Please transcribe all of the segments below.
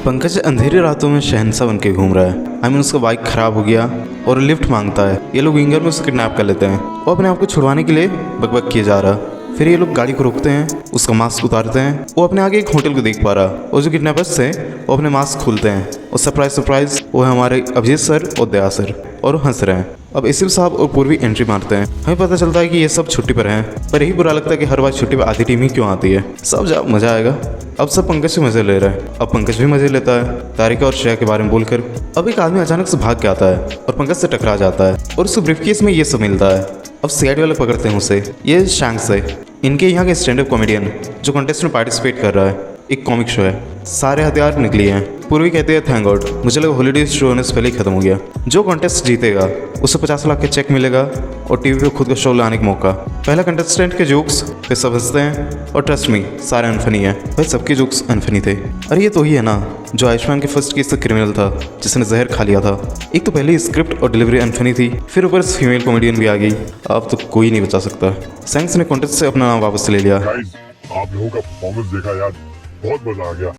पंकज अंधेरी रातों में शहंशाह बन के घूम रहा है। उसका बाइक खराब हो गया और लिफ्ट मांगता है। ये लोग विंगर में उसे किडनैप कर लेते हैं और अपने आप को छुड़वाने के लिए बकबक किए जा रहा। फिर ये लोग गाड़ी को रोकते हैं, उसका मास्क उतारते हैं। वो अपने आगे एक होटल को देख पा रहा और जो किडनैपर्स थे वो अपने मास्क खोलते हैं और सरप्राइज वो है हमारे अभिजीत सर और दया सर और हंस रहे हैं। अब एसीपी साहब और पूर्वी एंट्री मारते हैं। हमें पता चलता है कि ये सब छुट्टी पर हैं, पर यही बुरा लगता है कि हर बार छुट्टी पर आधी टीम ही क्यों आती है। सब जा मजा आएगा। अब सब पंकज से मजे ले रहे हैं। अब पंकज भी मजे लेता है तारिका और श्रेया के बारे में बोलकर। अब एक आदमी अचानक से भाग के आता है और पंकज से टकरा जाता है और उसको ब्रीफकेस में ये सब मिलता है। अब सीआईडी वाले पकड़ते हैं उसे। ये शैंक्स है, इनके यहाँ के स्टैंड अप कॉमेडियन जो कॉन्टेस्ट में पार्टिसिपेट कर रहा है। एक कॉमिक शो है, सारे हथियार निकली हैं। पूर्वी कहते हैं थैंक गॉड, मुझे लगा हॉलीडे शो होने से पहले ही खत्म हो गया। जो कॉन्टेस्ट जीतेगा उसे 50 लाख के चेक मिलेगा और टीवी पे खुद का शो लाने का मौका। पहला कंटेस्टेंट के जोक्स पे सब हंसते हैं और ट्रस्ट मी सारे अनफनी है। भाई सबके जोक्स अनफनी थे। अरे ये तो ही है ना जो आयुष्मान के फर्स्ट केस का क्रिमिनल था जिसने जहर खा लिया था। एक तो पहले स्क्रिप्ट और डिलीवरी अनफनी थी, फिर ऊपर से फीमेल कॉमेडियन भी आ गई। अब तो कोई नहीं बचा सकता। सैंक्स ने कॉन्टेस्ट से अपना नाम वापस ले लिया। आप लोगों का परफॉर्मेंस देखा यार, बहुत मजा आ गया।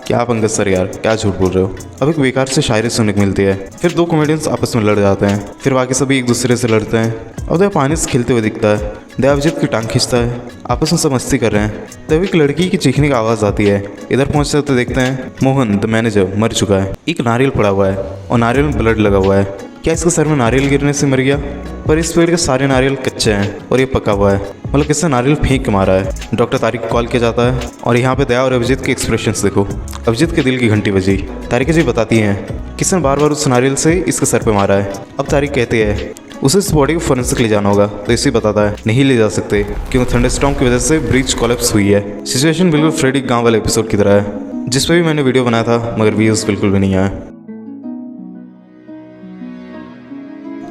क्या पंकज सर यार, क्या झूठ बोल रहे हो। अब एक बेकार से शायरी सुनने को मिलती है। फिर दो कॉमेडियंस आपस में लड़ जाते हैं। फिर बाकी सभी एक दूसरे से लड़ते हैं। अब दया पानी से खेलते हुए दिखता है। दया अभिजीत की टांग खींचता है। आपस में सब मस्ती कर रहे हैं। तब एक लड़की की चीखने की आवाज़ आती है। इधर पहुंचते तो देखते हैं मोहन द मैनेजर मर चुका है। एक नारियल पड़ा हुआ है और नारियल में ब्लड लगा हुआ है। क्या इसके सर में नारियल गिरने से मर गया? पर इस पेड़ के सारे नारियल कच्चे हैं और ये पका हुआ है, मतलब किसने नारियल फेंक के मारा है। डॉक्टर तारिक को कॉल किया जाता है और यहाँ पे दया और अभिजीत के एक्सप्रेशंस देखो। अभिजीत के दिल की घंटी बजी। तारिका जी बताती हैं किसने बार बार उस नारियल से इसके सर पे मारा है। अब तारिक कहती है उसे इस बॉडी को फोरेंसिक ले जाना होगा, तो इसे बताता है नहीं ले जा सकते क्योंकि थंडरस्टॉर्म की वजह से ब्रिज कोलैप्स हुई है। सिचुएशन बिल्कुल फ्रेडी गाँव वाले एपिसोड की तरह है जिस पर भी मैंने वीडियो बनाया था, मगर व्यूज़ बिल्कुल भी नहीं आया।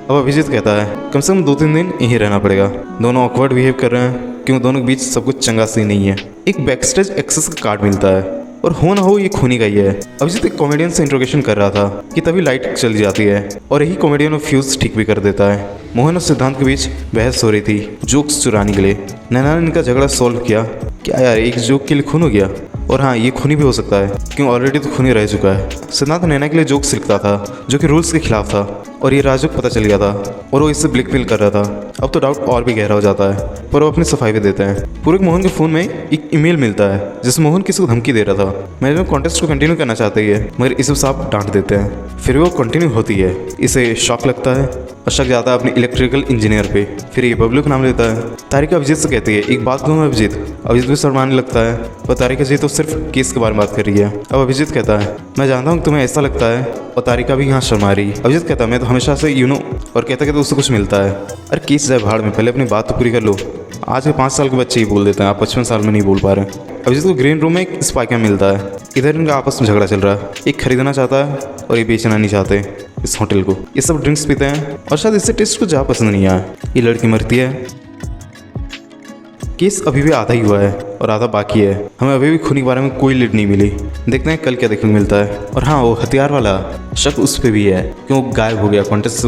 अब अभिजीत कहता है कम से कम 2-3 दिन यहीं रहना पड़ेगा। दोनों ऑकवर्ड बिहेव कर रहे हैं क्योंकि दोनों के बीच सब कुछ चंगा सी नहीं है। एक बैकस्टेज एक्सेस का कार्ड मिलता है और हो ना हो ये खूनी का ही है। अभिजीत एक कॉमेडियन से इंट्रोगेशन कर रहा था कि तभी लाइट चली जाती है और यही कॉमेडियन वो फ्यूज ठीक भी कर देता है। मोहन और सिद्धांत के बीच बहस हो रही थी जोक्स चुराने के लिए। नैना ने इनका झगड़ा सॉल्व किया। क्या यार एक जोक के लिए खून हो गया? और हाँ ये खूनी भी हो सकता है क्यों ऑलरेडी तो खूनी रह चुका है। सिद्धांत नैना के लिए जोक्स लिखता था जो कि रूल्स के खिलाफ था और ये राजू को पता चल गया था और वो इससे ब्लैकमेल कर रहा था। अब तो डाउट और भी गहरा हो जाता है पर वो अपनी सफाई भी देते हैं। पूरे मोहन के फ़ोन में एक ईमेल मिलता है जिसमें मोहन किसी को धमकी दे रहा था। मैनेजमेंट कॉन्टेस्ट को कंटिन्यू करना चाहते हैं मगर इसे साहब डांट देते हैं। फिर वो कंटिन्यू होती है। इसे शॉक लगता है और शक जाता है अपने इलेक्ट्रिकल इंजीनियर पे। फिर ये बबलू का नाम लेता है। तारिका अभिजीत से कहती है एक बात कहूँ अभिजीत। अभिजीत भी शर्माने लगता है पर तारिका जी तो सिर्फ केस के बारे में बात कर रही है। अब अभिजीत कहता है मैं जानता हूँ तुम्हें ऐसा लगता है, और तारिका भी यहाँ शर्मा रही। अभिजीत कहता है मैं तो हमेशा से और कहता कि उससे कुछ मिलता है। अरे केस जाए भाड़ में, पहले अपनी बात तो पूरी कर लो। आज के 5 साल के बच्चे ही बोल देते हैं, आप 55 साल में नहीं बोल पा रहे हैं। अभिजीत को ग्रीन रूम में एक स्पाई कैम मिलता है। इधर इनका आपस में झगड़ा चल रहा है। एक खरीदना चाहता है और ये बेचना नहीं चाहते इस होटल को। ये सब ड्रिंक्स पीते हैं और शायद इससे टेस्ट को जहाँ पसंद नहीं आया। ये लड़की मरती है। केस अभी भी आधा ही हुआ है और आधा बाकी है। हमें अभी भी खूनी के बारे में कोई लीड नहीं मिली। देखते हैं कल क्या देखने को मिलता है। और हाँ वो हथियार वाला शक उस पर भी है क्यों गायब हो गया कॉन्टेस्ट से।